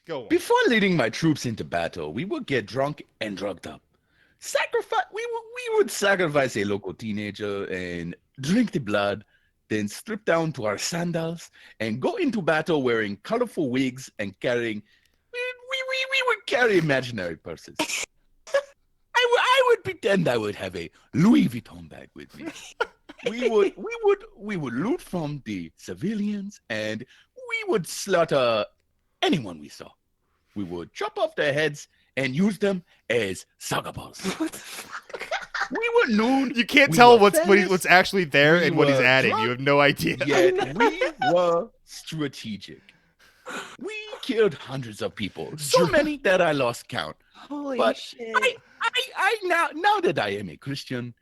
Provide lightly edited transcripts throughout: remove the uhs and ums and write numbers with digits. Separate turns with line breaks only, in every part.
Go on.
Before leading my troops into battle, we would get drunk and drugged up. We would sacrifice a local teenager and drink the blood, then strip down to our sandals and go into battle wearing colorful wigs and carrying. We would carry imaginary purses. I would pretend I would have a Louis Vuitton bag with me. We would loot from the civilians and we would slaughter anyone we saw. We would chop off their heads and use them as saga balls. We were nude.
You can't tell what's actually there and what he's adding.
Drunk,
you have no idea.
Yet we were strategic. We killed hundreds of people, so many that I lost count.
Holy
but
shit!
I now that I am a Christian,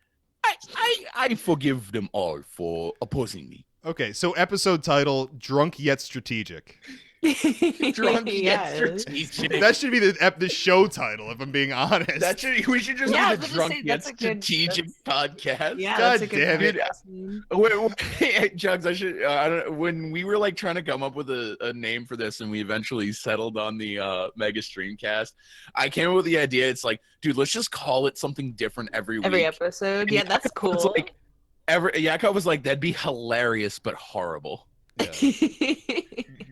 I forgive them all for opposing me.
Okay, so episode title: Drunk Yet Strategic.
Drunk
Yes.
yet strategic.
That should be the show title, if I'm being honest.
We should just
Yeah, I
be
was
the
gonna
drunk
say,
yet
that's a good-
strategic podcast.
Yeah,
God
that's a good
damn it.
podcast name.
Wait, Jugs, I should. I don't. When we were like trying to come up with a name for this, and we eventually settled on the Mega Streamcast, I came up with the idea. It's like, dude, let's just call it something different every week.
Every episode. Yeah, that's
It's
cool.
like Yakov was like, that'd be hilarious but horrible.
Yeah.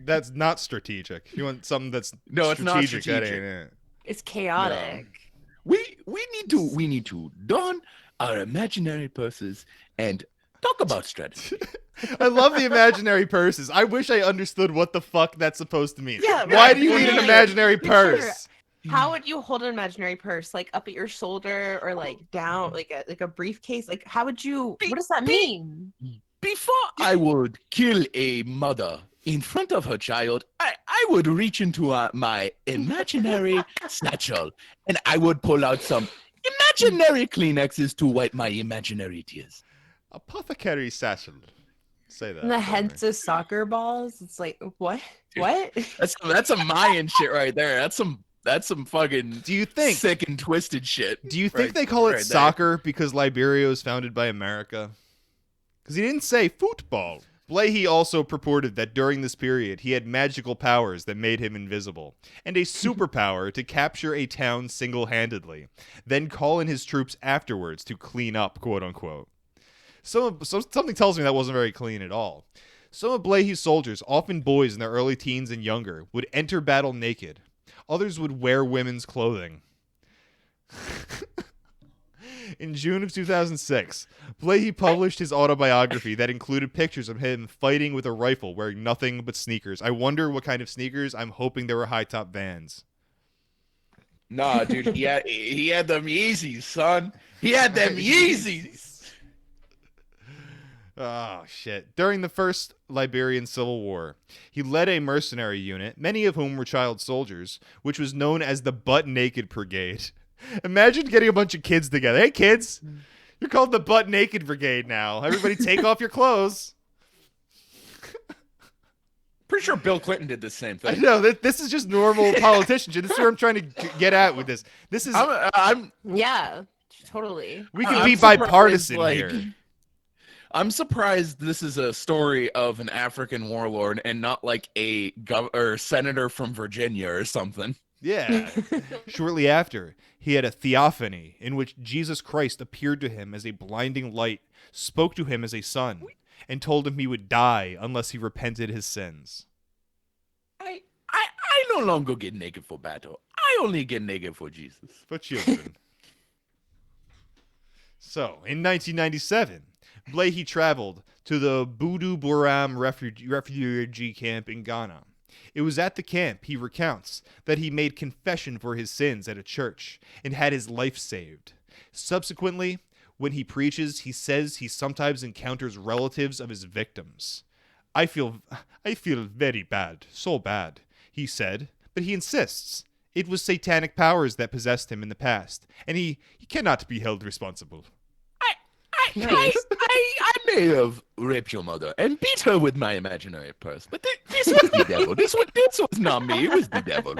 That's not strategic. You want something that's
No, it's not
strategic. That
strategic.
ain't it.
It's chaotic.
We need to don our imaginary purses and talk about strategy.
I love the imaginary purses. I wish I understood what the fuck that's supposed to mean.
Yeah,
Why
right.
do you need an
Like,
imaginary
picture-
purse?
How would you hold an imaginary purse? Like up at your shoulder or like down, like a briefcase? Like how would you? What does that mean?
Before I would kill a mother in front of her child, I would reach into my imaginary satchel and I would pull out some imaginary Kleenexes to wipe my imaginary tears.
Apothecary satchel. Say that.
And the
for me.
heads of soccer balls. It's like what? What?
That's some Mayan shit right there. That's some fucking
Do you think?
sick and twisted shit.
Do you think
right-
they call it
right there.
soccer because Liberia was founded by America? Because he didn't say football. Blahey also purported that during this period he had magical powers that made him invisible, and a superpower to capture a town single-handedly, then call in his troops afterwards to clean up, quote-unquote. Something tells me that wasn't very clean at all. Some of Blahey's soldiers, often boys in their early teens and younger, would enter battle naked. Others would wear women's clothing. In June of 2006, Blahey published his autobiography that included pictures of him fighting with a rifle wearing nothing but sneakers. I wonder what kind of sneakers. I'm hoping they were high-top Vans.
Nah, dude, he had them Yeezys, son. He had them Yeezys.
Oh, shit. During the First Liberian Civil War, he led a mercenary unit, many of whom were child soldiers, which was known as the Butt Naked Brigade. Imagine getting a bunch of kids together. Hey, kids, you're called the Butt Naked Brigade now. Everybody take off your clothes.
Pretty sure Bill Clinton did the same
I
thing.
know, this is just normal politician shit. This is where I'm trying to get at with this. This is,
I'm
Yeah, totally.
we can
I'm
be
surprised,
bipartisan
like,
here.
I'm surprised this is a story of an African warlord and not like a or senator from Virginia or something.
Yeah. Shortly after, he had a theophany in which Jesus Christ appeared to him as a blinding light, spoke to him as a son, and told him he would die unless he repented his sins.
I no longer get naked for battle. I only get naked for Jesus.
For children. So, in 1997, Blahey traveled to the Budu Buram refugee camp in Ghana. It was at the camp, he recounts, that he made confession for his sins at a church and had his life saved. Subsequently, when he preaches, he says he sometimes encounters relatives of his victims. I feel very bad, so bad, he said, but he insists. It was satanic powers that possessed him in the past, and he cannot be held responsible.
I may have raped your mother and beat her with my imaginary purse, but this was the devil. This was not me. It was the devil.